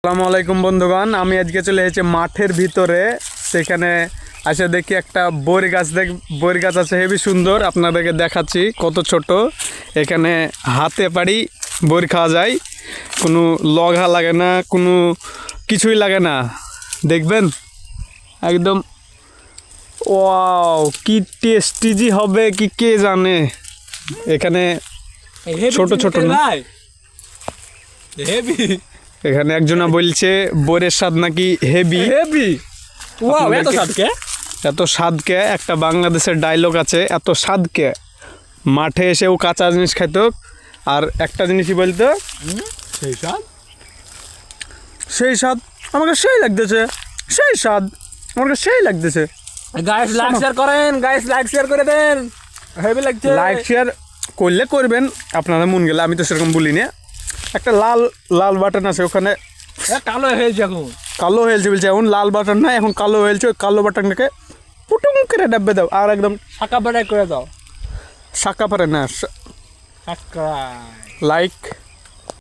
আসসালামু আলাইকুম বন্ধুগণ, আমি আজকে চলে এসেছি মাঠের ভিতরে। সেখানে এসে দেখি একটা বইর গাছ আছে, হেবি সুন্দর। আপনাদেরকে দেখাচ্ছি কত ছোট। এখানে হাতে পারি বই খাওয়া যায়, কোনো লগা লাগে না, কোনো কিছুই লাগে না। দেখবেন একদম ওয়াও, কি টেস্টি জি হবে কি কে জানে। এখানে ছোট ছোট না, এখানে একজনা বলছে বইয়ের স্বাদ নাকি হেভি হেভি। এত স্বাদকে, একটা বাংলাদেশের ডায়লগ আছে, এত স্বাদকে মাঠে এসেও কাঁচা জিনিস খাইত। আর একটা জিনিসই বলতো, সেই স্বাদ আমাকে সেই লাগতেছে, সেই স্বাদ আমাকে সেই লাগতেছে। গাইস লাইক শেয়ার করেন, গাইস লাইক শেয়ার করে দেন, হেভি লাগছে। লাইক শেয়ার করলে করবেন, আপনারা মন গেলে। আমি তো সেরকম বলিনি। একটা লাল লাল বাটন আছে ওখানে, কালো হয়েছে এখন, কালো হয়েছে বলছে। এখন লাল বাটন না, এখন কালো হয়েছে। ওই কালো বাটনটাকে পুটুম করে ডাব্বে দাও, আর একদম শাখা বাড়াই করে দাও। শাখা পারে না। Subscribe like